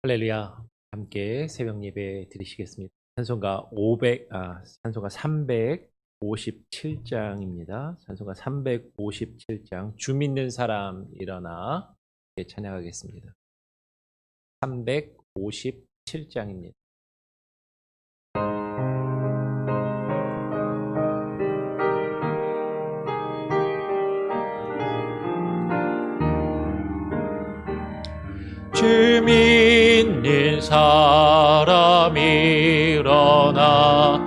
할렐루야. 함께 새벽 예배 드리시겠습니다. 찬송가 357장입니다. 찬송가 357장 주 믿는 사람 일어나 찬양하겠습니다. 357장입니다. 주 믿는 사람 일어나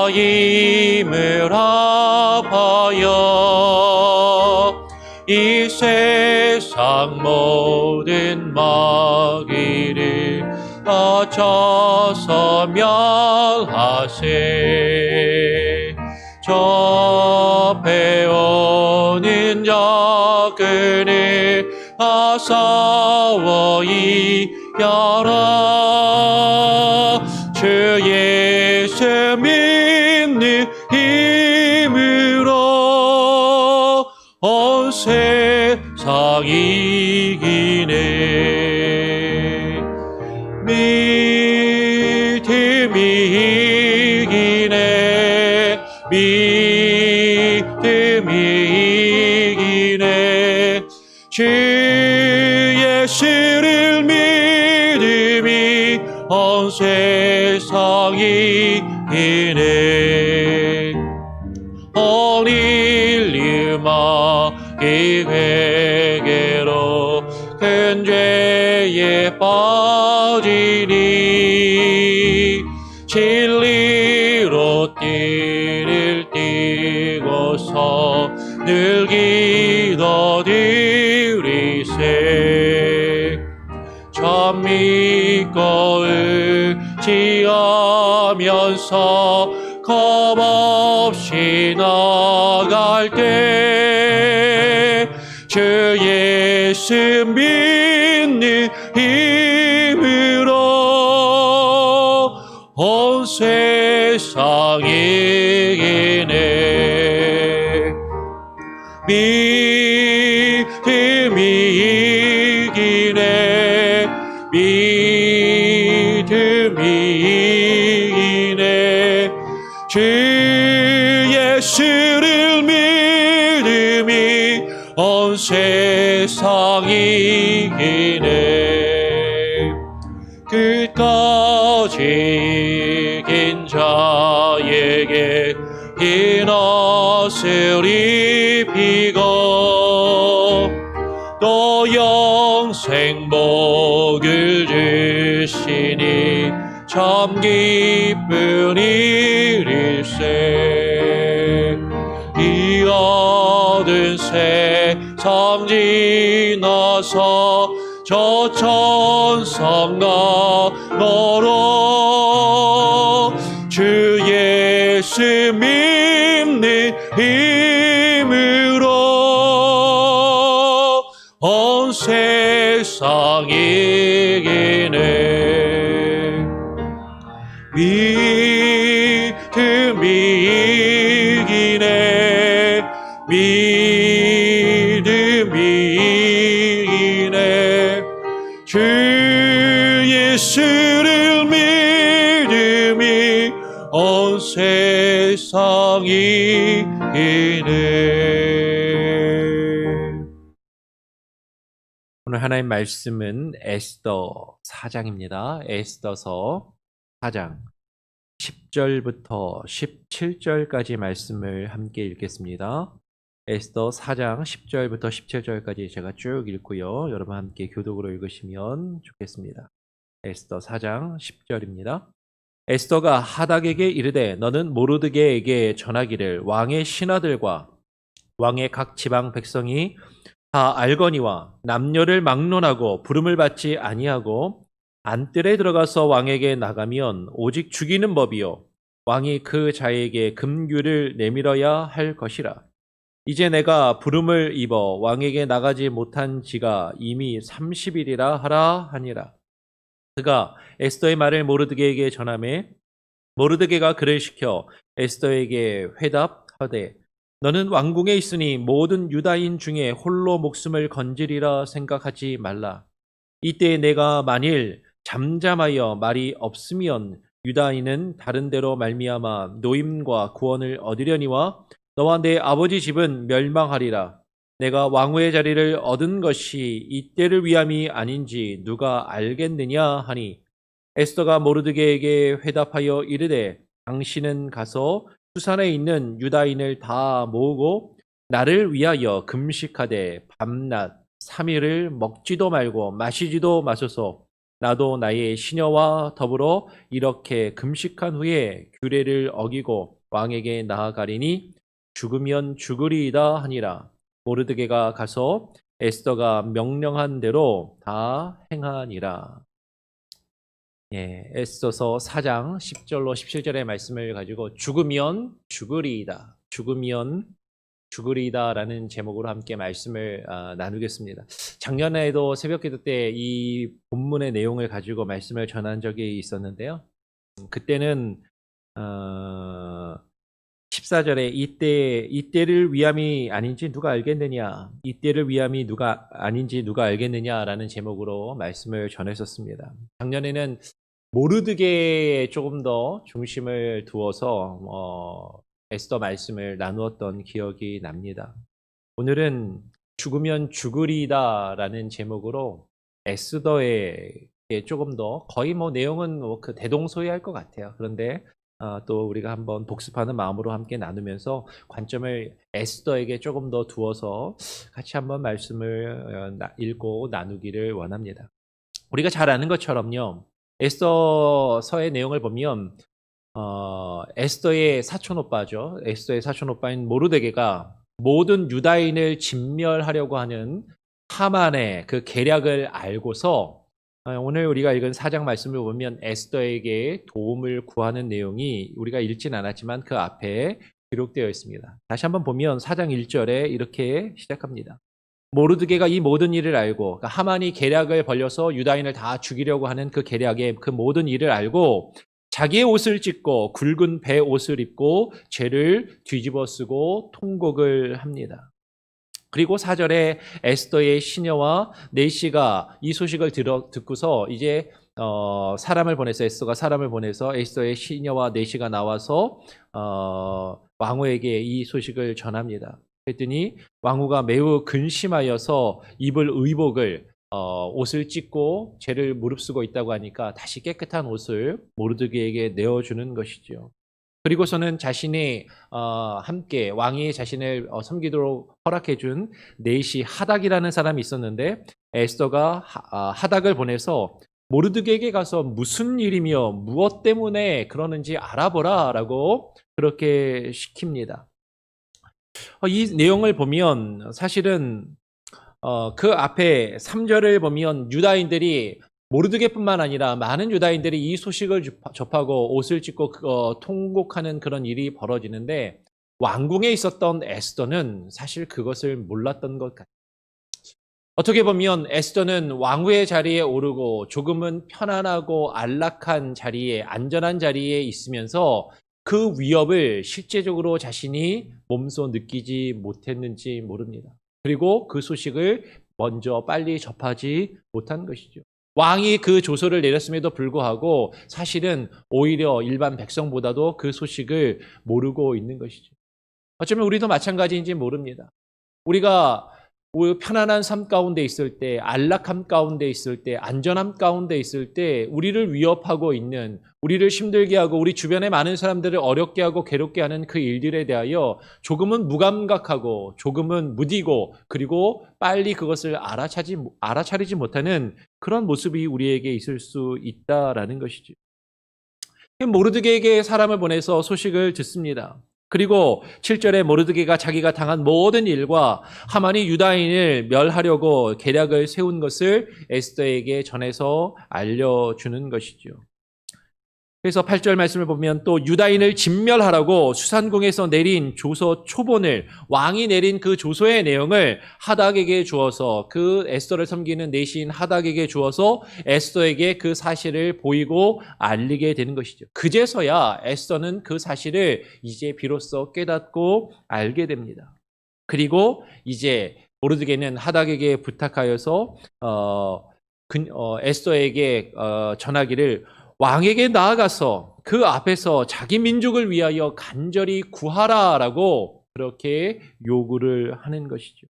힘을 합하여 이 세상 모든 마귀를 쳐서 멸하세. 접해오는 적그를 싸워 이겨라. 주 예수 믿는 힘으로 온 세상 이기네. 믿음이 이기네. 믿음이 이기네. 주 예수를 믿음이 온 세상 이기네. 온 인류 마귀 회개로 큰 죄에 빠지니 진리로 띠를 띠고서 늘 기도드리세. 참 믿고 의지하면서 겁없이 나갈 때 주 예수 믿는 힘으로 온 세상 이기네. 믿음이 이기네. 믿음이 이기네. 주 예수를 믿음이 온 세상 이기네. 끝까지 이긴 자에게 흰 옷을 입히고 또 영생 복을 주시니 참 기쁜 일일세. 이 어두운 세상 지나서 저 천상 너로 주 예수 믿는 힘으로 온 세상 이기네. 믿음이 이기네. 믿음이 이기네. 주 예수를 믿음이 온 세상 이기네. 오늘 하나님 말씀은 에스더 4장입니다. 에스더서 4장 10절부터 17절까지 말씀을 함께 읽겠습니다. 에스더 4장 10절부터 17절까지 제가 쭉 읽고요. 여러분 함께 교독으로 읽으시면 좋겠습니다. 에스더 4장 10절입니다. 에스더가 하닥에게 이르되 너는 모르드게에게 전하기를 왕의 신하들과 왕의 각 지방 백성이 다 알거니와 남녀를 막론하고 부름을 받지 아니하고 안뜰에 들어가서 왕에게 나가면 오직 죽이는 법이요 왕이 그 자에게 금규를 내밀어야 할 것이라. 이제 내가 부름을 입어 왕에게 나가지 못한 지가 이미 30일이라 하라 하니라. 그가 에스더의 말을 모르드게에게 전하매 모르드게가 그를 시켜 에스더에게 회답하되 너는 왕궁에 있으니 모든 유다인 중에 홀로 목숨을 건지리라 생각하지 말라. 이때 내가 만일 잠잠하여 말이 없으면 유다인은 다른 데로 말미암아 노임과 구원을 얻으려니와 너와 내 아버지 집은 멸망하리라. 내가 왕후의 자리를 얻은 것이 이때를 위함이 아닌지 누가 알겠느냐 하니 에스더가 모르드게에게 회답하여 이르되 당신은 가서 수산에 있는 유다인을 다 모으고 나를 위하여 금식하되 밤낮 3일을 먹지도 말고 마시지도 마소서. 나도 나의 시녀와 더불어 이렇게 금식한 후에 규례를 어기고 왕에게 나아가리니 죽으면 죽으리이다 하니라. 모르드게가 가서 에스더가 명령한 대로 다 행하니라. 예, 에스더서 4장 10절로 17절의 말씀을 가지고 죽으면 죽으리이다. 죽으면 죽으리이다라는 제목으로 함께 말씀을 나누겠습니다. 작년에도 새벽기도 때 이 본문의 내용을 가지고 말씀을 전한 적이 있었는데요. 그때는 14절에 이때를 위함이 아닌지 누가 알겠느냐, 이때를 위함이 아닌지 누가 알겠느냐라는 제목으로 말씀을 전했었습니다. 작년에는 모르드게에 조금 더 중심을 두어서 에스더 말씀을 나누었던 기억이 납니다. 오늘은 죽으면 죽으리다라는 제목으로 에스더에게 조금 더 거의 내용은 그 대동소이할 것 같아요. 그런데 또 우리가 한번 복습하는 마음으로 함께 나누면서 관점을 에스더에게 조금 더 두어서 같이 한번 말씀을 읽고 나누기를 원합니다. 우리가 잘 아는 것처럼요. 에스더서의 내용을 보면 에스더의 사촌오빠죠. 에스더의 사촌오빠인 모르드게가 모든 유다인을 진멸하려고 하는 하만의 그 계략을 알고서 오늘 우리가 읽은 4장 말씀을 보면 에스더에게 도움을 구하는 내용이 우리가 읽진 않았지만 그 앞에 기록되어 있습니다. 다시 한번 보면 4장 1절에 이렇게 시작합니다. 모르드게가 이 모든 일을 알고, 그러니까 하만이 계략을 벌려서 유다인을 다 죽이려고 하는 그 계략의 그 모든 일을 알고 자기의 옷을 찢고 굵은 배 옷을 입고 죄를 뒤집어 쓰고 통곡을 합니다. 그리고 4절에 에스더의 시녀와 네시가 이 소식을 듣고서 이제 사람을 보내서 에스더가 사람을 보내서 에스더의 시녀와 네시가 나와서 왕후에게 이 소식을 전합니다. 그랬더니 왕후가 매우 근심하여서 입을 의복을 옷을 찢고 죄를 무릅쓰고 있다고 하니까 다시 깨끗한 옷을 모르드게에게 내어주는 것이죠. 그리고서는 자신이 함께 왕이 자신을 섬기도록 허락해준 네시 하닥이라는 사람이 있었는데 에스더가 하닥을 보내서 모르드게에게 가서 무슨 일이며 무엇 때문에 그러는지 알아보라 라고 그렇게 시킵니다. 이 내용을 보면 사실은 그 앞에 3절을 보면 유다인들이 모르드게뿐만 아니라 많은 유다인들이 이 소식을 접하고 옷을 찢고 통곡하는 그런 일이 벌어지는데 왕궁에 있었던 에스더는 사실 그것을 몰랐던 것 같아요. 어떻게 보면 에스더는 왕후의 자리에 오르고 조금은 편안하고 안락한 자리에, 안전한 자리에 있으면서 그 위협을 실제적으로 자신이 몸소 느끼지 못했는지 모릅니다. 그리고 그 소식을 먼저 빨리 접하지 못한 것이죠. 왕이 그 조서를 내렸음에도 불구하고 사실은 오히려 일반 백성보다도 그 소식을 모르고 있는 것이죠. 어쩌면 우리도 마찬가지인지 모릅니다. 우리가 편안한 삶 가운데 있을 때, 안락함 가운데 있을 때, 안전함 가운데 있을 때 우리를 위협하고 있는, 우리를 힘들게 하고 우리 주변의 많은 사람들을 어렵게 하고 괴롭게 하는 그 일들에 대하여 조금은 무감각하고 조금은 무디고 그리고 빨리 그것을 알아차리지 못하는 그런 모습이 우리에게 있을 수 있다라는 것이죠. 모르드게에게 사람을 보내서 소식을 듣습니다. 그리고 7절에 모르드게가 자기가 당한 모든 일과 하만이 유다인을 멸하려고 계략을 세운 것을 에스더에게 전해서 알려주는 것이죠. 그래서 8절 말씀을 보면 또 유다인을 진멸하라고 수산궁에서 내린 조서 초본을, 왕이 내린 그 조서의 내용을 하닥에게 주어서, 그 에스더를 섬기는 내시인 하닥에게 주어서 에스더에게 그 사실을 보이고 알리게 되는 것이죠. 그제서야 에스더는 그 사실을 이제 비로소 깨닫고 알게 됩니다. 그리고 이제 모르드게는 하닥에게 부탁하여서 에스더에게 전하기를 왕에게 나아가서 그 앞에서 자기 민족을 위하여 간절히 구하라라고 그렇게 요구를 하는 것이죠.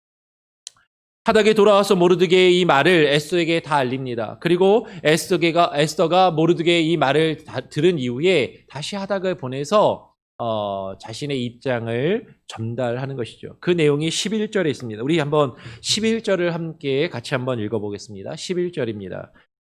하닥에 돌아와서 모르드게의 이 말을 에스더에게 다 알립니다. 그리고 에스더가 모르드게의 이 말을 들은 이후에 다시 하닥을 보내서 자신의 입장을 전달하는 것이죠. 그 내용이 11절에 있습니다. 우리 한번 11절을 함께 같이 한번 읽어보겠습니다. 11절입니다.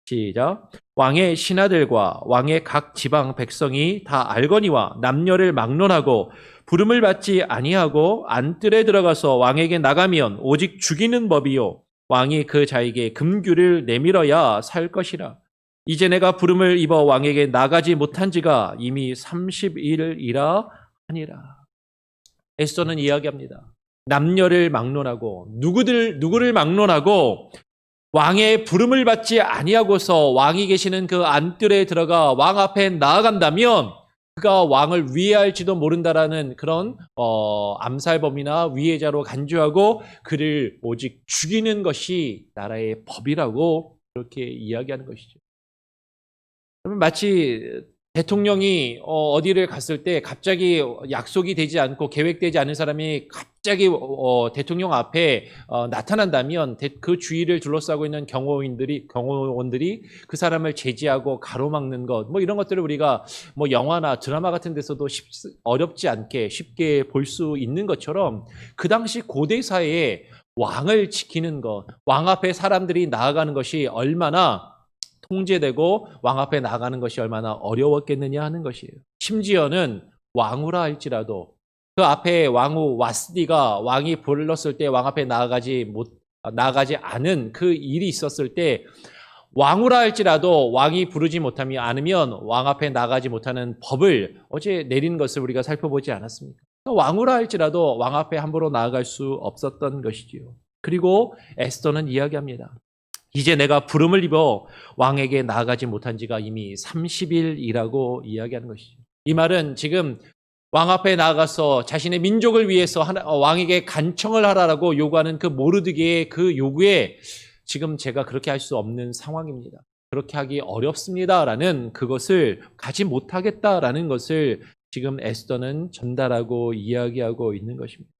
시작. 왕의 신하들과 왕의 각 지방 백성이 다 알거니와 남녀를 막론하고 부름을 받지 아니하고 안뜰에 들어가서 왕에게 나가면 오직 죽이는 법이요 왕이 그 자에게 금규를 내밀어야 살 것이라. 이제 내가 부름을 입어 왕에게 나가지 못한 지가 이미 30일이라 하니라. 에스더는 이야기합니다. 남녀를 막론하고 누구를 막론하고 왕의 부름을 받지 아니하고서 왕이 계시는 그 안뜰에 들어가 왕 앞에 나아간다면 그가 왕을 위해할지도 모른다라는 그런 암살범이나 위해자로 간주하고 그를 오직 죽이는 것이 나라의 법이라고 그렇게 이야기하는 것이죠. 마치 대통령이 어디를 갔을 때 갑자기 약속이 되지 않고 계획되지 않은 사람이 갑자기 대통령 앞에 나타난다면 그 주위를 둘러싸고 있는 경호원들이 그 사람을 제지하고 가로막는 것, 뭐 이런 것들을 우리가 뭐 영화나 드라마 같은 데서도 어렵지 않게 쉽게 볼 수 있는 것처럼 그 당시 고대 사회에 왕을 지키는 것, 왕 앞에 사람들이 나아가는 것이 얼마나 통제되고 왕 앞에 나가는 것이 얼마나 어려웠겠느냐 하는 것이에요. 심지어는 왕후라 할지라도 그 앞에 왕후 와스디가 왕이 불렀을 때 왕 앞에 나가지 않은 그 일이 있었을 때 왕후라 할지라도 왕이 부르지 않으면 왕 앞에 나가지 못하는 법을 어제 내린 것을 우리가 살펴보지 않았습니까? 왕후라 할지라도 왕 앞에 함부로 나아갈 수 없었던 것이지요. 그리고 에스더는 이야기합니다. 이제 내가 부름을 입어 왕에게 나아가지 못한 지가 이미 30일이라고 이야기하는 것이죠. 이 말은 지금 왕 앞에 나아가서 자신의 민족을 위해서 왕에게 간청을 하라고 요구하는 그 모르드게의 그 요구에 지금 제가 그렇게 할 수 없는 상황입니다. 그렇게 하기 어렵습니다라는 그것을 가지 못하겠다라는 것을 지금 에스더는 전달하고 이야기하고 있는 것입니다.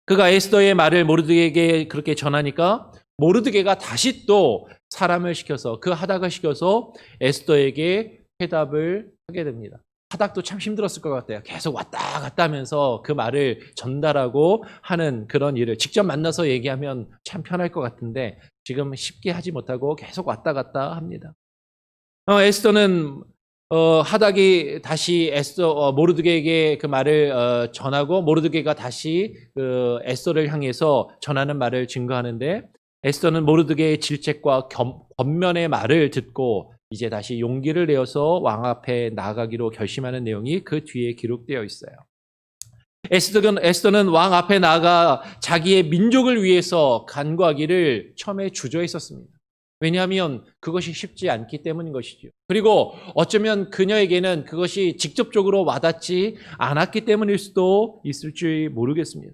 그가 에스더의 말을 모르드게에게 그렇게 전하니까 모르드게가 다시 또 사람을 시켜서 그 하닥을 시켜서 에스더에게 회답을 하게 됩니다. 하닥도 참 힘들었을 것 같아요. 계속 왔다 갔다 하면서 그 말을 전달하고 하는 그런 일을 직접 만나서 얘기하면 참 편할 것 같은데 지금 쉽게 하지 못하고 계속 왔다 갔다 합니다. 에스더는 하닥이 다시 모르드게에게 그 말을 전하고 모르드게가 다시 에스더를 향해서 전하는 말을 증거하는데 에스더는 모르드게의 질책과 권면의 말을 듣고 이제 다시 용기를 내어서 왕 앞에 나아가기로 결심하는 내용이 그 뒤에 기록되어 있어요. 에스더는 왕 앞에 나아가 자기의 민족을 위해서 간구하기를 처음에 주저했었습니다. 왜냐하면 그것이 쉽지 않기 때문인 것이죠. 그리고 어쩌면 그녀에게는 그것이 직접적으로 와닿지 않았기 때문일 수도 있을지 모르겠습니다.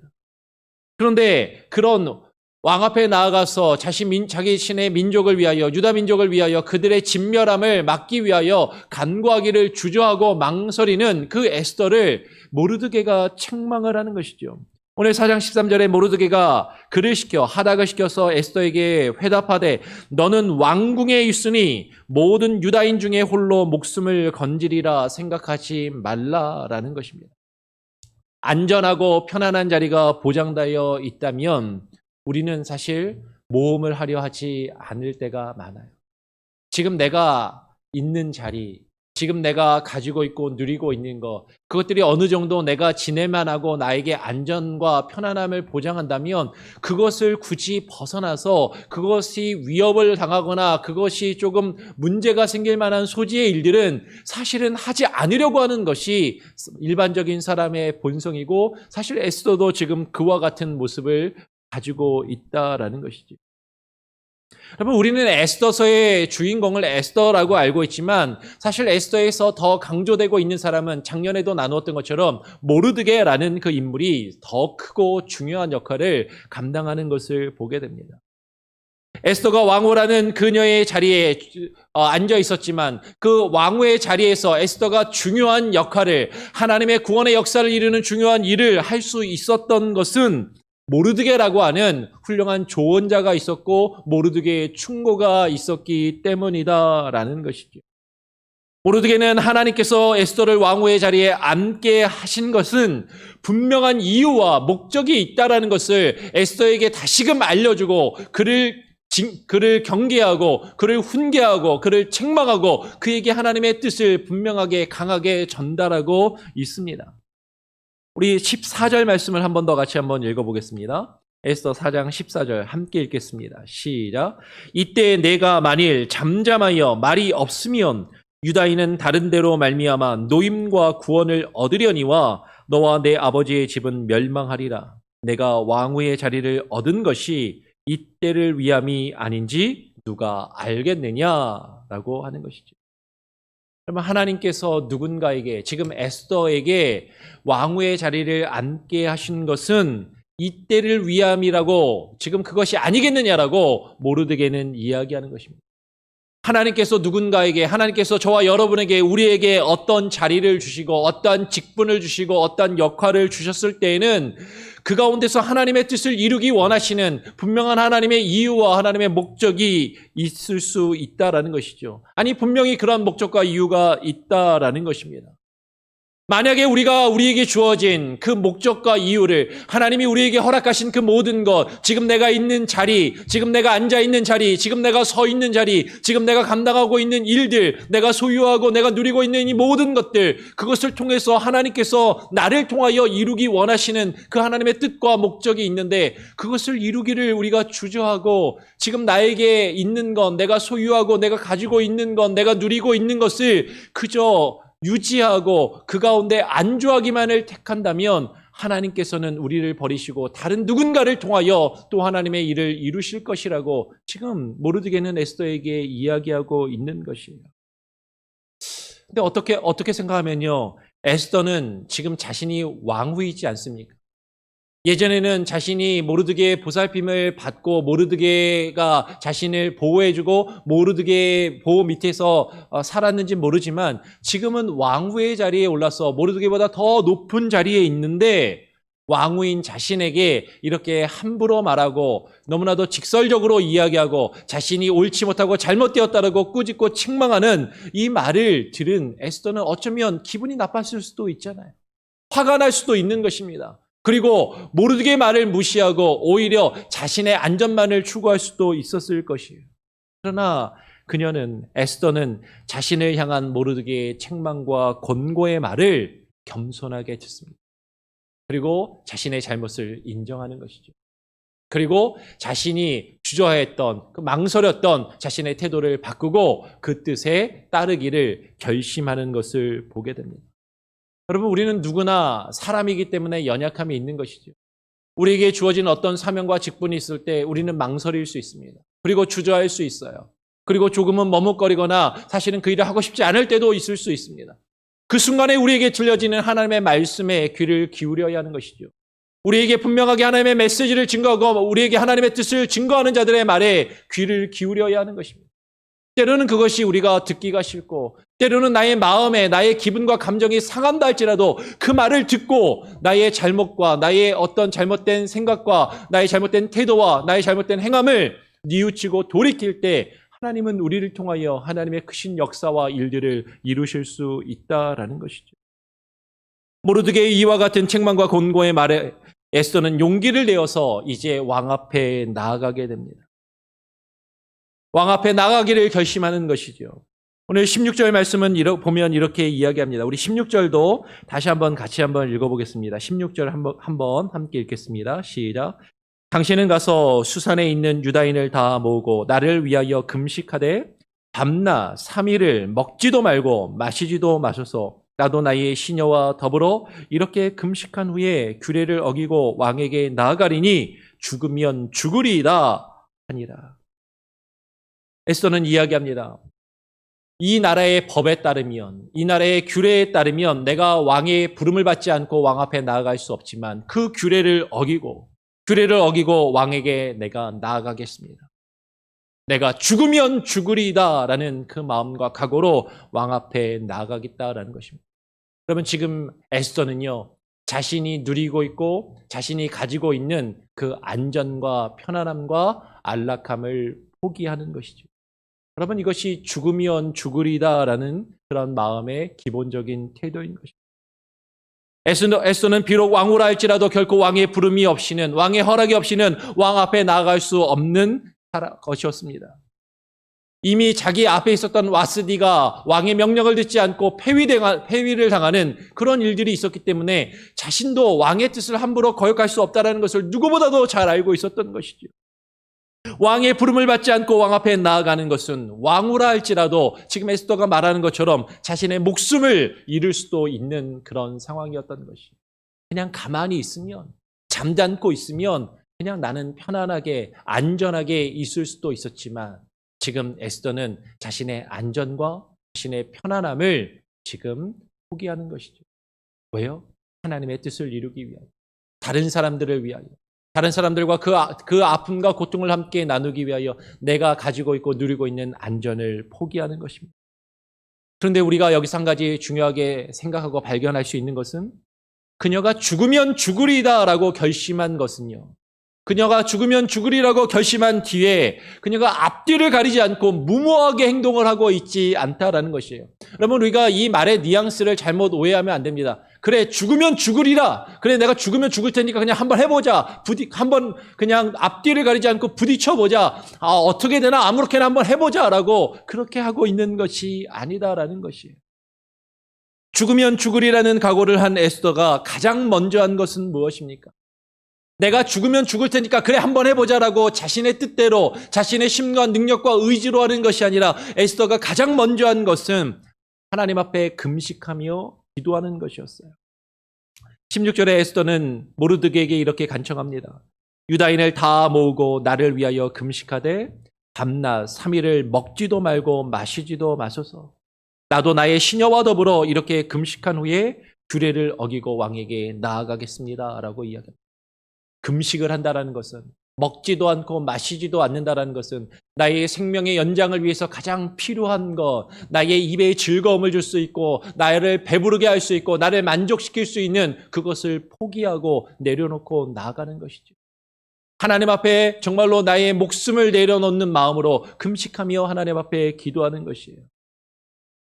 그런데 그런 왕 앞에 나아가서 자기 신의 민족을 위하여 유다 민족을 위하여 그들의 진멸함을 막기 위하여 간구하기를 주저하고 망설이는 그 에스더를 모르드게가 책망을 하는 것이죠. 오늘 4장 13절에 모르드게가 그를 시켜 하닥을 시켜서 에스더에게 회답하되 너는 왕궁에 있으니 모든 유다인 중에 홀로 목숨을 건지리라 생각하지 말라라는 것입니다. 안전하고 편안한 자리가 보장되어 있다면 우리는 사실 모험을 하려 하지 않을 때가 많아요. 지금 내가 있는 자리, 지금 내가 가지고 있고 누리고 있는 것, 그것들이 어느 정도 내가 지낼만 하고 나에게 안전과 편안함을 보장한다면 그것을 굳이 벗어나서 그것이 위협을 당하거나 그것이 조금 문제가 생길 만한 소지의 일들은 사실은 하지 않으려고 하는 것이 일반적인 사람의 본성이고 사실 에스더도 지금 그와 같은 모습을 가지고 있다라는 것이지. 여러분, 우리는 에스더서의 주인공을 에스더라고 알고 있지만 사실 에스더에서 더 강조되고 있는 사람은 작년에도 나누었던 것처럼 모르드게라는 그 인물이 더 크고 중요한 역할을 감당하는 것을 보게 됩니다. 에스더가 왕후라는 그녀의 자리에 앉아 있었지만 그 왕후의 자리에서 에스더가 중요한 역할을, 하나님의 구원의 역사를 이루는 중요한 일을 할 수 있었던 것은 모르드게라고 하는 훌륭한 조언자가 있었고 모르드게의 충고가 있었기 때문이다라는 것이죠. 모르드게는 하나님께서 에스더를 왕후의 자리에 앉게 하신 것은 분명한 이유와 목적이 있다라는 것을 에스더에게 다시금 알려주고 그를 경계하고 그를 훈계하고 그를 책망하고 그에게 하나님의 뜻을 분명하게 강하게 전달하고 있습니다. 우리 14절 말씀을 한 번 더 같이 한번 읽어보겠습니다. 에스더 4장 14절 함께 읽겠습니다. 시작. 이때 내가 만일 잠잠하여 말이 없으면 유다인은 다른 데로 말미암아 노임과 구원을 얻으려니와 너와 내 아버지의 집은 멸망하리라. 내가 왕후의 자리를 얻은 것이 이때를 위함이 아닌지 누가 알겠느냐라고 하는 것이죠. 그러면 하나님께서 누군가에게, 지금 에스더에게 왕후의 자리를 앉게 하신 것은 이때를 위함이라고, 지금 그것이 아니겠느냐라고 모르드게는 이야기하는 것입니다. 하나님께서 누군가에게, 하나님께서 저와 여러분에게, 우리에게 어떤 자리를 주시고 어떠한 직분을 주시고 어떠한 역할을 주셨을 때에는 그 가운데서 하나님의 뜻을 이루기 원하시는 분명한 하나님의 이유와 하나님의 목적이 있을 수 있다라는 것이죠. 아니, 분명히 그런 목적과 이유가 있다라는 것입니다. 만약에 우리에게 주어진 그 목적과 이유를, 하나님이 우리에게 허락하신 그 모든 것, 지금 내가 있는 자리, 지금 내가 앉아 있는 자리, 지금 내가 서 있는 자리, 지금 내가 감당하고 있는 일들, 내가 소유하고 내가 누리고 있는 이 모든 것들, 그것을 통해서 하나님께서 나를 통하여 이루기 원하시는 그 하나님의 뜻과 목적이 있는데, 그것을 이루기를 우리가 주저하고 지금 나에게 있는 것, 내가 소유하고 내가 가지고 있는 것, 내가 누리고 있는 것을 그저 유지하고 그 가운데 안주하기만을 택한다면 하나님께서는 우리를 버리시고 다른 누군가를 통하여 또 하나님의 일을 이루실 것이라고 지금 모르드게는 에스더에게 이야기하고 있는 것이에요. 근데 어떻게 생각하면요, 에스더는 지금 자신이 왕후이지 않습니까? 예전에는 자신이 모르드게의 보살핌을 받고 모르드게가 자신을 보호해주고 모르드게의 보호 밑에서 살았는지 모르지만 지금은 왕후의 자리에 올라서 모르드게보다 더 높은 자리에 있는데 왕후인 자신에게 이렇게 함부로 말하고 너무나도 직설적으로 이야기하고 자신이 옳지 못하고 잘못되었다라고 꾸짖고 책망하는 이 말을 들은 에스더는 어쩌면 기분이 나빴을 수도 있잖아요. 화가 날 수도 있는 것입니다. 그리고 모르드게의 말을 무시하고 오히려 자신의 안전만을 추구할 수도 있었을 것이에요. 그러나 에스더는 자신을 향한 모르드게의 책망과 권고의 말을 겸손하게 듣습니다. 그리고 자신의 잘못을 인정하는 것이죠. 그리고 자신이 주저했던, 망설였던 자신의 태도를 바꾸고 그 뜻에 따르기를 결심하는 것을 보게 됩니다. 여러분, 우리는 누구나 사람이기 때문에 연약함이 있는 것이죠. 우리에게 주어진 어떤 사명과 직분이 있을 때 우리는 망설일 수 있습니다. 그리고 주저할 수 있어요. 그리고 조금은 머뭇거리거나 사실은 그 일을 하고 싶지 않을 때도 있을 수 있습니다. 그 순간에 우리에게 들려지는 하나님의 말씀에 귀를 기울여야 하는 것이죠. 우리에게 분명하게 하나님의 메시지를 증거하고 우리에게 하나님의 뜻을 증거하는 자들의 말에 귀를 기울여야 하는 것입니다. 때로는 그것이 우리가 듣기가 싫고 때로는 나의 마음에 나의 기분과 감정이 상한다 할지라도 그 말을 듣고 나의 잘못과 나의 어떤 잘못된 생각과 나의 잘못된 태도와 나의 잘못된 행함을 뉘우치고 돌이킬 때 하나님은 우리를 통하여 하나님의 크신 역사와 일들을 이루실 수 있다라는 것이죠. 모르드게의 이와 같은 책망과 권고의 말에 에스더는 용기를 내어서 이제 왕 앞에 나아가게 됩니다. 왕 앞에 나가기를 결심하는 것이죠. 오늘 16절 말씀은 보면 이렇게 이야기합니다. 우리 16절도 다시 같이 한번 읽어보겠습니다. 16절 한번 함께 읽겠습니다. 시작. 당신은 가서 수산에 있는 유다인을 다 모으고 나를 위하여 금식하되 밤낮 3일을 먹지도 말고 마시지도 마셔서 나도 나의 시녀와 더불어 이렇게 금식한 후에 규례를 어기고 왕에게 나아가리니 죽으면 죽으리이다 하니라. 에스더는 이야기합니다. 이 나라의 법에 따르면, 이 나라의 규례에 따르면 내가 왕의 부름을 받지 않고 왕 앞에 나아갈 수 없지만 그 규례를 어기고 왕에게 내가 나아가겠습니다. 내가 죽으면 죽으리다라는 그 마음과 각오로 왕 앞에 나아가겠다라는 것입니다. 그러면 지금 에스더는요, 자신이 누리고 있고 자신이 가지고 있는 그 안전과 편안함과 안락함을 포기하는 것이죠. 여러분, 이것이 죽으면 죽으리다라는 그런 마음의 기본적인 태도인 것입니다. 에스더는 비록 왕후라 할지라도 결코 왕의 부름이 없이는, 왕의 허락이 없이는 왕 앞에 나아갈 수 없는 것이었습니다. 이미 자기 앞에 있었던 와스디가 왕의 명령을 듣지 않고 폐위를 당하는 그런 일들이 있었기 때문에 자신도 왕의 뜻을 함부로 거역할 수 없다는 것을 누구보다도 잘 알고 있었던 것이죠. 왕의 부름을 받지 않고 왕 앞에 나아가는 것은 왕후라 할지라도 지금 에스더가 말하는 것처럼 자신의 목숨을 잃을 수도 있는 그런 상황이었던 것이죠. 그냥 가만히 있으면, 잠잠고 있으면 그냥 나는 편안하게 안전하게 있을 수도 있었지만 지금 에스더는 자신의 안전과 자신의 편안함을 지금 포기하는 것이죠. 왜요? 하나님의 뜻을 이루기 위하여, 다른 사람들을 위하여, 다른 사람들과 그 아픔과 고통을 함께 나누기 위하여 내가 가지고 있고 누리고 있는 안전을 포기하는 것입니다. 그런데 우리가 여기서 한 가지 중요하게 생각하고 발견할 수 있는 것은 그녀가 죽으면 죽으리다라고 결심한 것은요, 그녀가 죽으면 죽으리라고 결심한 뒤에 그녀가 앞뒤를 가리지 않고 무모하게 행동을 하고 있지 않다라는 것이에요. 여러분, 우리가 이 말의 뉘앙스를 잘못 오해하면 안 됩니다. 그래, 죽으면 죽으리라. 그래, 내가 죽으면 죽을 테니까 그냥 한번 해보자. 한번 그냥 앞뒤를 가리지 않고 부딪혀보자. 어떻게 되나 아무렇게나 한번 해보자라고 그렇게 하고 있는 것이 아니다라는 것이에요. 죽으면 죽으리라는 각오를 한 에스더가 가장 먼저 한 것은 무엇입니까? 내가 죽으면 죽을 테니까 그래 한번 해보자라고 자신의 뜻대로 자신의 힘과 능력과 의지로 하는 것이 아니라 에스더가 가장 먼저 한 것은 하나님 앞에 금식하며 기도하는 것이었어요. 16절에 에스더는 모르드게에게 이렇게 간청합니다. 유다인을 다 모으고 나를 위하여 금식하되 밤낮 3일을 먹지도 말고 마시지도 마소서. 나도 나의 시녀와 더불어 이렇게 금식한 후에 규례를 어기고 왕에게 나아가겠습니다 라고 이야기합니다. 금식을 한다는 것은, 먹지도 않고 마시지도 않는다는 것은 나의 생명의 연장을 위해서 가장 필요한 것, 나의 입에 즐거움을 줄 수 있고 나를 배부르게 할 수 있고 나를 만족시킬 수 있는 그것을 포기하고 내려놓고 나아가는 것이죠. 하나님 앞에 정말로 나의 목숨을 내려놓는 마음으로 금식하며 하나님 앞에 기도하는 것이에요.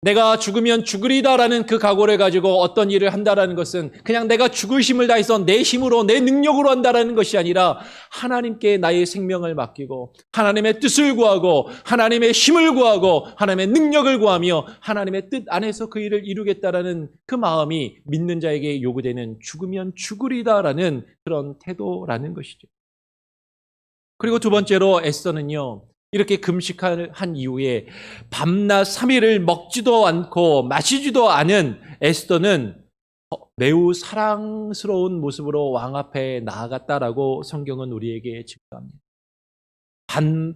내가 죽으면 죽으리다라는 그 각오를 가지고 어떤 일을 한다라는 것은 그냥 내가 죽을 힘을 다해서 내 힘으로 내 능력으로 한다라는 것이 아니라 하나님께 나의 생명을 맡기고 하나님의 뜻을 구하고 하나님의 힘을 구하고 하나님의 능력을 구하며 하나님의 뜻 안에서 그 일을 이루겠다라는 그 마음이 믿는 자에게 요구되는 죽으면 죽으리다라는 그런 태도라는 것이죠. 그리고 두 번째로 에스더는요, 이렇게 금식한 이후에 밤낮 3일을 먹지도 않고 마시지도 않은 에스더는 매우 사랑스러운 모습으로 왕 앞에 나아갔다라고 성경은 우리에게 증거합니다.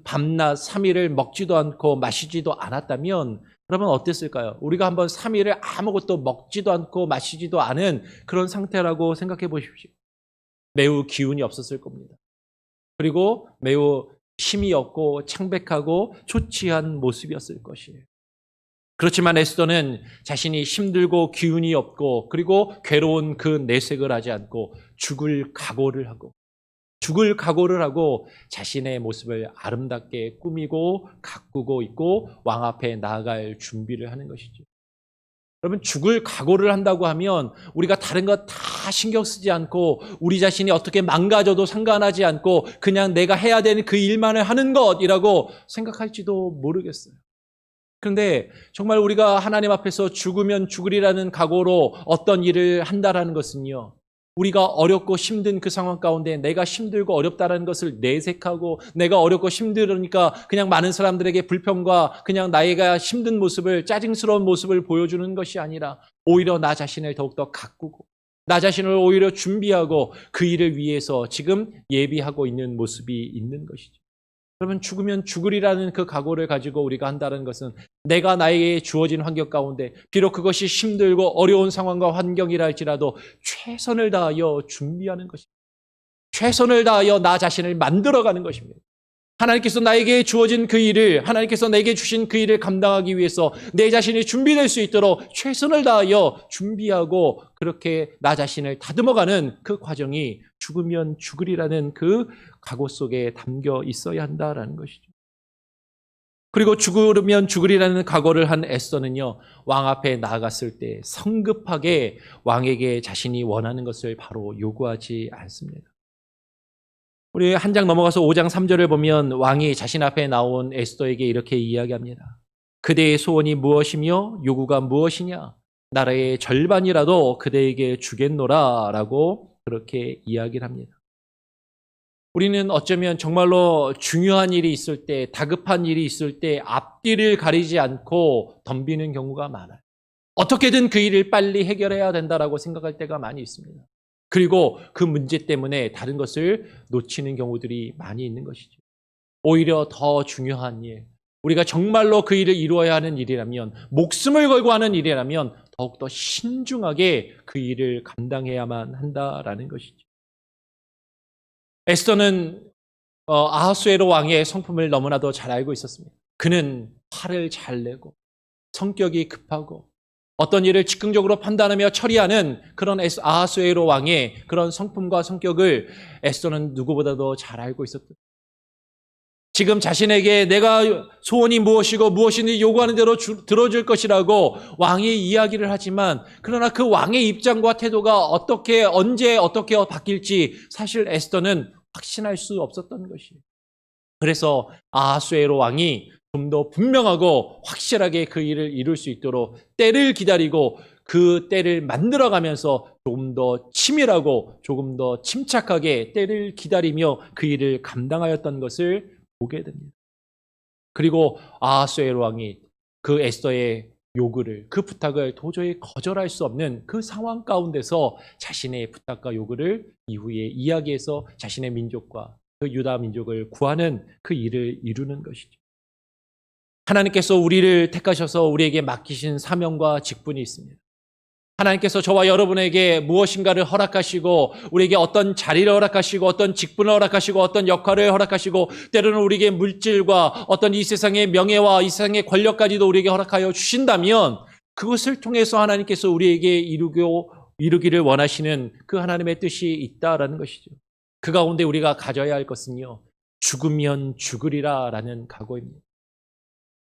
밤낮 3일을 먹지도 않고 마시지도 않았다면 여러분 어땠을까요? 우리가 한번 3일을 아무것도 먹지도 않고 마시지도 않은 그런 상태라고 생각해 보십시오. 매우 기운이 없었을 겁니다. 그리고 매우 힘이 없고 창백하고 초췌한 모습이었을 것이에요. 그렇지만 에스더는 자신이 힘들고 기운이 없고 그리고 괴로운 그 내색을 하지 않고 죽을 각오를 하고 자신의 모습을 아름답게 꾸미고 가꾸고 있고 왕 앞에 나아갈 준비를 하는 것이죠. 여러분, 죽을 각오를 한다고 하면 우리가 다른 것 다 신경 쓰지 않고 우리 자신이 어떻게 망가져도 상관하지 않고 그냥 내가 해야 되는 그 일만을 하는 것이라고 생각할지도 모르겠어요. 그런데 정말 우리가 하나님 앞에서 죽으면 죽으리라는 각오로 어떤 일을 한다라는 것은요, 우리가 어렵고 힘든 그 상황 가운데 내가 힘들고 어렵다는 것을 내색하고 내가 어렵고 힘들으니까 그냥 많은 사람들에게 불평과 그냥 나이가 힘든 모습을, 짜증스러운 모습을 보여주는 것이 아니라 오히려 나 자신을 더욱더 가꾸고 나 자신을 오히려 준비하고 그 일을 위해서 지금 예비하고 있는 모습이 있는 것이죠. 그러면 죽으면 죽으리라는 그 각오를 가지고 우리가 한다는 것은 내가 나에게 주어진 환경 가운데 비록 그것이 힘들고 어려운 상황과 환경이라 할지라도 최선을 다하여 준비하는 것입니다. 최선을 다하여 나 자신을 만들어가는 것입니다. 하나님께서 나에게 주어진 그 일을, 하나님께서 내게 주신 그 일을 감당하기 위해서 내 자신이 준비될 수 있도록 최선을 다하여 준비하고 그렇게 나 자신을 다듬어가는 그 과정이 죽으면 죽으리라는 그 각오 속에 담겨 있어야 한다라는 것이죠. 그리고 죽으면 죽으리라는 각오를 한 에스더는요, 왕 앞에 나아갔을 때 성급하게 왕에게 자신이 원하는 것을 바로 요구하지 않습니다. 우리 한 장 넘어가서 5장 3절을 보면 왕이 자신 앞에 나온 에스더에게 이렇게 이야기합니다. 그대의 소원이 무엇이며 요구가 무엇이냐? 나라의 절반이라도 그대에게 주겠노라 라고 그렇게 이야기를 합니다. 우리는 어쩌면 정말로 중요한 일이 있을 때, 다급한 일이 있을 때 앞뒤를 가리지 않고 덤비는 경우가 많아요. 어떻게든 그 일을 빨리 해결해야 된다라고 생각할 때가 많이 있습니다. 그리고 그 문제 때문에 다른 것을 놓치는 경우들이 많이 있는 것이죠. 오히려 더 중요한 일, 우리가 정말로 그 일을 이루어야 하는 일이라면, 목숨을 걸고 하는 일이라면 더욱더 신중하게 그 일을 감당해야만 한다라는 것이죠. 에스더는 아하수에로 왕의 성품을 너무나도 잘 알고 있었습니다. 그는 화를 잘 내고 성격이 급하고 어떤 일을 즉흥적으로 판단하며 처리하는 그런 아하수에로 왕의 그런 성품과 성격을 에스더는 누구보다도 잘 알고 있었다. 지금 자신에게 내가 소원이 무엇이고 무엇인지 요구하는 대로 들어줄 것이라고 왕이 이야기를 하지만, 그러나 그 왕의 입장과 태도가 어떻게 언제 어떻게 바뀔지 사실 에스더는 확신할 수 없었던 것이에요. 그래서 아하수에로 왕이 좀 더 분명하고 확실하게 그 일을 이룰 수 있도록 때를 기다리고 그 때를 만들어가면서 조금 더 치밀하고 조금 더 침착하게 때를 기다리며 그 일을 감당하였던 것을 보게 됩니다. 그리고 아하수에로 왕이 그 에스더의 요구를, 그 부탁을 도저히 거절할 수 없는 그 상황 가운데서 자신의 부탁과 요구를 이후에 이야기해서 자신의 민족과 그 유다 민족을 구하는 그 일을 이루는 것이죠. 하나님께서 우리를 택하셔서 우리에게 맡기신 사명과 직분이 있습니다. 하나님께서 저와 여러분에게 무엇인가를 허락하시고 우리에게 어떤 자리를 허락하시고 어떤 직분을 허락하시고 어떤 역할을 허락하시고 때로는 우리에게 물질과 어떤 이 세상의 명예와 이 세상의 권력까지도 우리에게 허락하여 주신다면 그것을 통해서 하나님께서 우리에게 이루기를 원하시는 그 하나님의 뜻이 있다라는 것이죠. 그 가운데 우리가 가져야 할 것은요, 죽으면 죽으리라라는 각오입니다.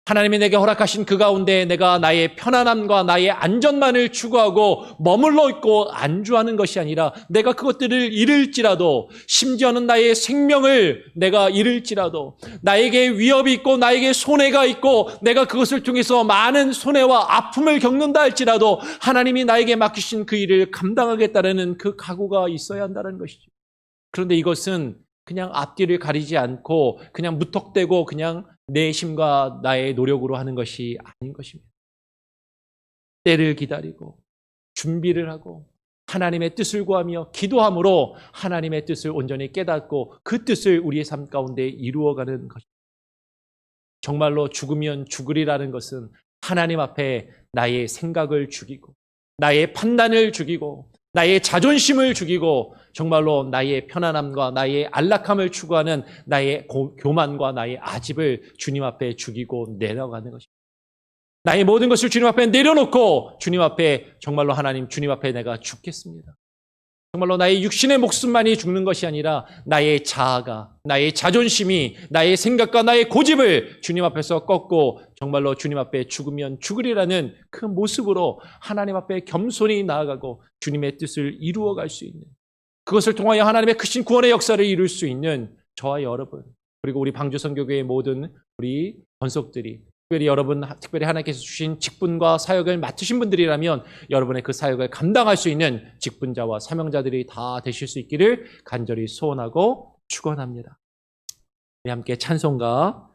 하나님이 내게 허락하신 그 가운데 내가 나의 편안함과 나의 안전만을 추구하고 머물러 있고 안주하는 것이 아니라 내가 그것들을 잃을지라도, 심지어는 나의 생명을 내가 잃을지라도, 나에게 위협이 있고 나에게 손해가 있고 내가 그것을 통해서 많은 손해와 아픔을 겪는다 할지라도 하나님이 나에게 맡기신 그 일을 감당하겠다는 그 각오가 있어야 한다는 것이죠. 그런데 이것은 그냥 앞뒤를 가리지 않고 그냥 무턱대고 그냥 내 힘과 나의 노력으로 하는 것이 아닌 것입니다. 때를 기다리고 준비를 하고 하나님의 뜻을 구하며 기도함으로 하나님의 뜻을 온전히 깨닫고 그 뜻을 우리의 삶 가운데 이루어가는 것입니다. 정말로 죽으면 죽으리라는 것은 하나님 앞에 나의 생각을 죽이고 나의 판단을 죽이고 나의 자존심을 죽이고 정말로 나의 편안함과 나의 안락함을 추구하는 나의 교만과 나의 아집을 주님 앞에 죽이고 내려가는 것입니다. 나의 모든 것을 주님 앞에 내려놓고 주님 앞에 정말로 하나님, 주님 앞에 내가 죽겠습니다. 정말로 나의 육신의 목숨만이 죽는 것이 아니라 나의 자아가, 나의 자존심이, 나의 생각과 나의 고집을 주님 앞에서 꺾고 정말로 주님 앞에 죽으면 죽으리라는 그 모습으로 하나님 앞에 겸손히 나아가고 주님의 뜻을 이루어갈 수 있는, 그것을 통하여 하나님의 크신 구원의 역사를 이룰 수 있는 저와 여러분, 그리고 우리 방주선교회의 모든 우리 권속들이, 특별히 하나님께서 주신 직분과 사역을 맡으신 분들이라면 여러분의 그 사역을 감당할 수 있는 직분자와 사명자들이 다 되실 수 있기를 간절히 소원하고 축원합니다. 우리 함께 찬송가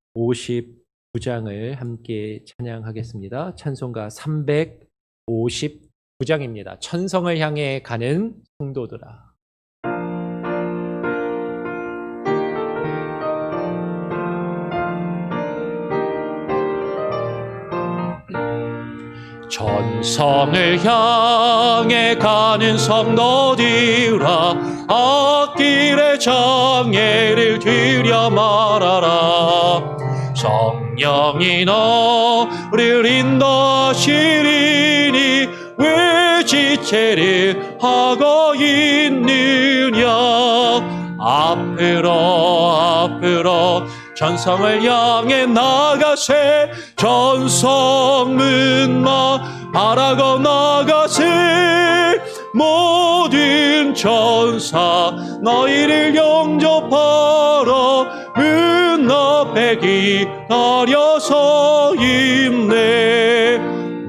359장을 함께 찬양하겠습니다. 찬송가 359장입니다. 천성을 향해 가는 성도들아. 천성을 향해 가는 성도들아, 앞길에 내 장애를 들여 말하라. 성령이 너를 인도하시리니 왜 지체를 하고 있느냐. 앞으로 전성을 향해 나가세. 전성문만 바라고 나가세. 모든 천사 너희를 영접하러 문 앞에 기다려서 있네.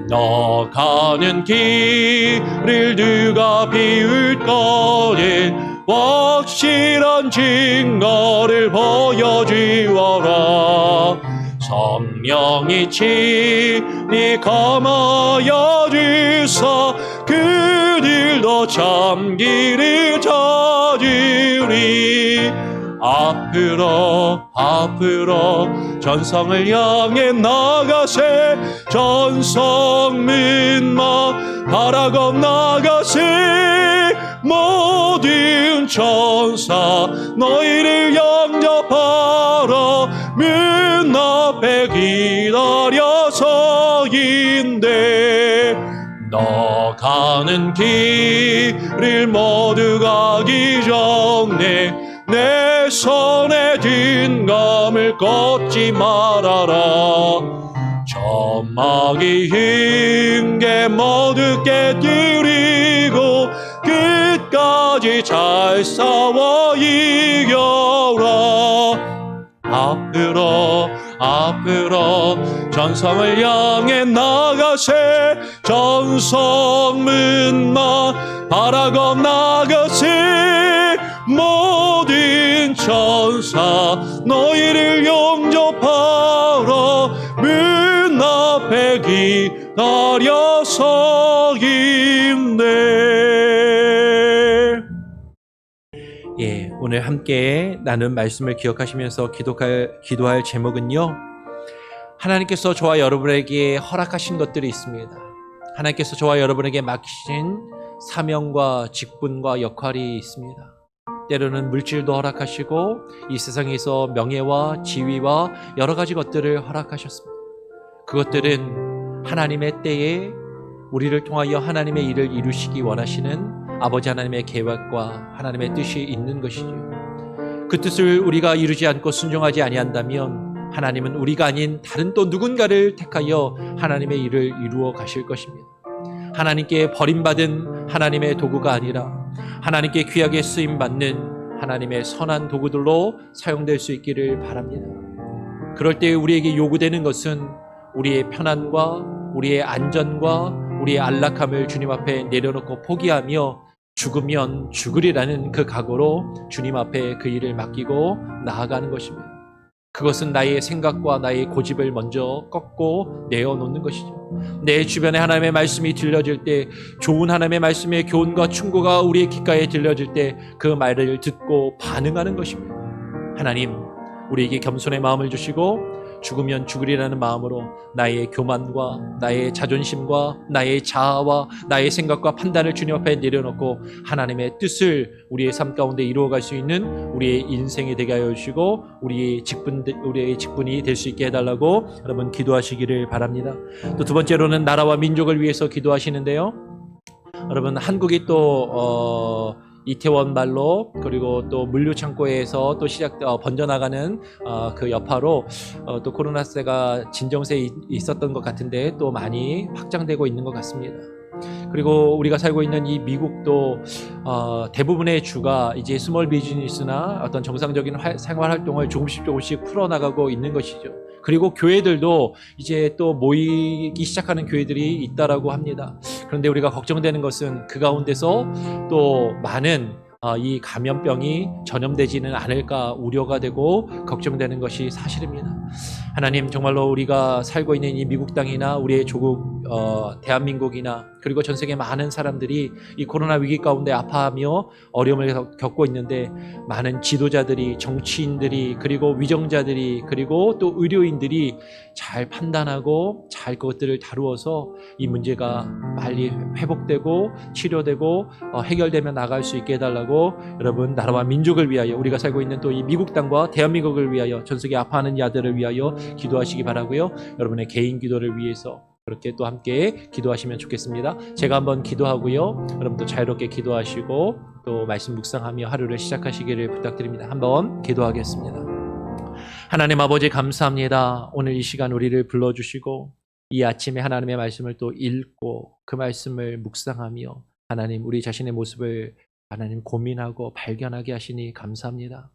너 가는 길을 누가 비울 거니 확실한 증거를 보여주어라. 성령이 친히 감하여 주사 그들도 참 길을 찾으리. 앞으로 전성을 향해 나가세. 전성문만 바라고 나가세. 모든 천사 너희를 영접하러 문 앞에 기다려서 있네. 너 가는 길을 모두 가기 전에 내 손에 든 검을 꽂지 말아라. 점막이 흰게 모두 깨뜨리고 끝까지 잘 싸워 이겨라. 앞으로 전성을 향해 나가세. 전성문만 바라고 나가세. 모든 천사 너희를 영접하러 문 앞에 기다려서 있네. 예, 오늘 함께 나눈 말씀을 기억하시면서 기도할 제목은요, 하나님께서 저와 여러분에게 허락하신 것들이 있습니다. 하나님께서 저와 여러분에게 맡기신 사명과 직분과 역할이 있습니다. 때로는 물질도 허락하시고 이 세상에서 명예와 지위와 여러 가지 것들을 허락하셨습니다. 그것들은 하나님의 때에 우리를 통하여 하나님의 일을 이루시기 원하시는 아버지 하나님의 계획과 하나님의 뜻이 있는 것이죠. 그 뜻을 우리가 이루지 않고 순종하지 아니한다면 하나님은 우리가 아닌 다른 또 누군가를 택하여 하나님의 일을 이루어 가실 것입니다. 하나님께 버림받은 하나님의 도구가 아니라 하나님께 귀하게 쓰임받는 하나님의 선한 도구들로 사용될 수 있기를 바랍니다. 그럴 때 우리에게 요구되는 것은 우리의 편안과 우리의 안전과 우리의 안락함을 주님 앞에 내려놓고 포기하며 죽으면 죽으리라는 그 각오로 주님 앞에 그 일을 맡기고 나아가는 것입니다. 그것은 나의 생각과 나의 고집을 먼저 꺾고 내어놓는 것이죠. 내 주변에 하나님의 말씀이 들려질 때, 좋은 하나님의 말씀의 교훈과 충고가 우리의 귓가에 들려질 때 그 말을 듣고 반응하는 것입니다. 하나님, 우리에게 겸손의 마음을 주시고 죽으면 죽으리라는 마음으로 나의 교만과 나의 자존심과 나의 자아와 나의 생각과 판단을 주님 앞에 내려놓고 하나님의 뜻을 우리의 삶 가운데 이루어갈 수 있는 우리의 인생이 되게 하여 주시고 우리의 직분이 될 수 있게 해달라고 여러분 기도하시기를 바랍니다. 또 두 번째로는 나라와 민족을 위해서 기도하시는데요. 여러분, 한국이 또 이태원 말로 그리고 또 물류창고에서 또 번져나가는 그 여파로 또 코로나세가 진정세에 있었던 것 같은데 또 많이 확장되고 있는 것 같습니다. 그리고 우리가 살고 있는 이 미국도 대부분의 주가 이제 스몰 비즈니스나 어떤 정상적인 생활 활동을 조금씩 풀어나가고 있는 것이죠. 그리고 교회들도 이제 또 모이기 시작하는 교회들이 있다라고 합니다. 그런데 우리가 걱정되는 것은 그 가운데서 또 많은 이 감염병이 전염되지는 않을까 우려가 되고 걱정되는 것이 사실입니다. 하나님, 정말로 우리가 살고 있는 이 미국 땅이나 우리의 조국 대한민국이나 그리고 전 세계 많은 사람들이 이 코로나 위기 가운데 아파하며 어려움을 겪고 있는데 많은 지도자들이, 정치인들이, 그리고 위정자들이, 그리고 또 의료인들이 잘 판단하고 잘 그것들을 다루어서 이 문제가 빨리 회복되고 치료되고 해결되며 나갈 수 있게 해달라고 여러분, 나라와 민족을 위하여, 우리가 살고 있는 또 이 미국 땅과 대한민국을 위하여, 전 세계 아파하는 야들을 위하여 기도하시기 바라고요. 여러분의 개인 기도를 위해서 그렇게 또 함께 기도하시면 좋겠습니다. 제가 한번 기도하고요. 여러분도 자유롭게 기도하시고 또 말씀 묵상하며 하루를 시작하시기를 부탁드립니다. 한번 기도하겠습니다. 하나님 아버지 감사합니다. 오늘 이 시간 우리를 불러주시고 이 아침에 하나님의 말씀을 또 읽고 그 말씀을 묵상하며 하나님 우리 자신의 모습을 하나님 고민하고 발견하게 하시니 감사합니다.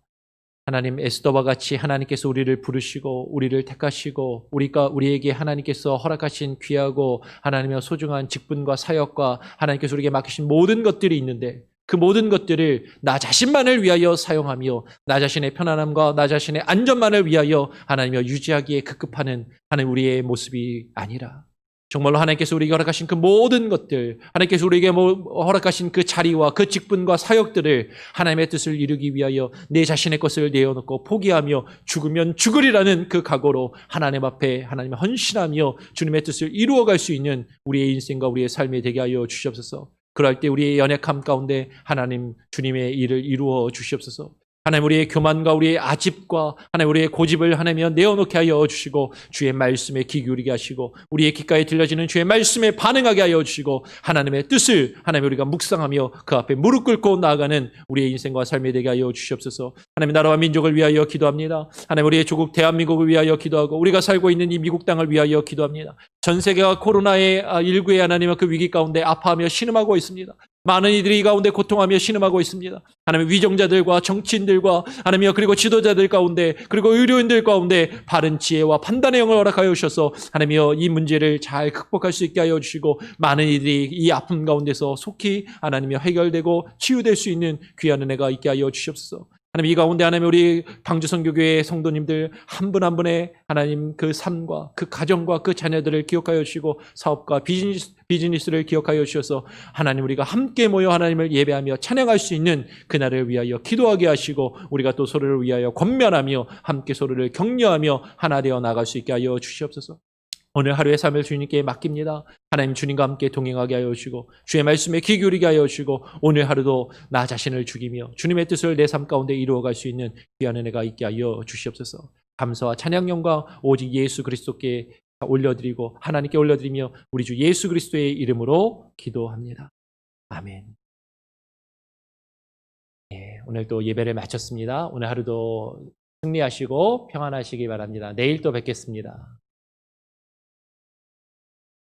하나님 에스더와 같이 하나님께서 우리를 부르시고 우리를 택하시고 우리에게 하나님께서 허락하신 귀하고 하나님의 소중한 직분과 사역과 하나님께서 우리에게 맡기신 모든 것들이 있는데 그 모든 것들을 나 자신만을 위하여 사용하며 나 자신의 편안함과 나 자신의 안전만을 위하여 하나님을 유지하기에 급급하는 하나님 우리의 모습이 아니라 정말로 하나님께서 우리에게 허락하신 그 모든 것들, 하나님께서 우리에게 허락하신 그 자리와 그 직분과 사역들을 하나님의 뜻을 이루기 위하여 내 자신의 것을 내어놓고 포기하며 죽으면 죽으리라는 그 각오로 하나님 앞에 하나님을 헌신하며 주님의 뜻을 이루어갈 수 있는 우리의 인생과 우리의 삶이 되게 하여 주시옵소서. 그럴 때 우리의 연약함 가운데 하나님 주님의 일을 이루어 주시옵소서. 하나님 우리의 교만과 우리의 아집과 하나님 우리의 고집을 하나님 내어놓게 하여 주시고 주의 말씀에 귀 기울이게 하시고 우리의 귓가에 들려지는 주의 말씀에 반응하게 하여 주시고 하나님의 뜻을 하나님 우리가 묵상하며 그 앞에 무릎 꿇고 나아가는 우리의 인생과 삶이 되게 하여 주시옵소서. 하나님 나라와 민족을 위하여 기도합니다. 하나님 우리의 조국 대한민국을 위하여 기도하고 우리가 살고 있는 이 미국 땅을 위하여 기도합니다. 전 세계가 코로나의 19의 하나님의 그 위기 가운데 아파하며 신음하고 있습니다. 많은 이들이 이 가운데 고통하며 신음하고 있습니다. 하나님 위정자들과 정치인들과 하나님이여 그리고 지도자들 가운데 그리고 의료인들 가운데 바른 지혜와 판단의 영을 허락하여 주셔서 하나님이여 이 문제를 잘 극복할 수 있게 하여 주시고 많은 이들이 이 아픔 가운데서 속히 하나님이여 해결되고 치유될 수 있는 귀한 은혜가 있게 하여 주시옵소서. 하나님 이 가운데 하나님 우리 광주선교교회의 성도님들 한 분 한 분의 하나님 그 삶과 그 가정과 그 자녀들을 기억하여 주시고 사업과 비즈니스를 기억하여 주셔서 하나님 우리가 함께 모여 하나님을 예배하며 찬양할 수 있는 그날을 위하여 기도하게 하시고 우리가 또 서로를 위하여 권면하며 함께 서로를 격려하며 하나 되어 나갈 수 있게 하여 주시옵소서. 오늘 하루의 삶을 주님께 맡깁니다. 하나님 주님과 함께 동행하게 하여 주시고 주의 말씀에 귀 기울이게 하여 주시고 오늘 하루도 나 자신을 죽이며 주님의 뜻을 내 삶 가운데 이루어갈 수 있는 귀한 은혜가 있게 하여 주시옵소서. 감사와 찬양 영광 오직 예수 그리스도께 올려드리고 하나님께 올려드리며 우리 주 예수 그리스도의 이름으로 기도합니다. 아멘. 네, 오늘 또 예배를 마쳤습니다. 오늘 하루도 승리하시고 평안하시기 바랍니다. 내일 또 뵙겠습니다.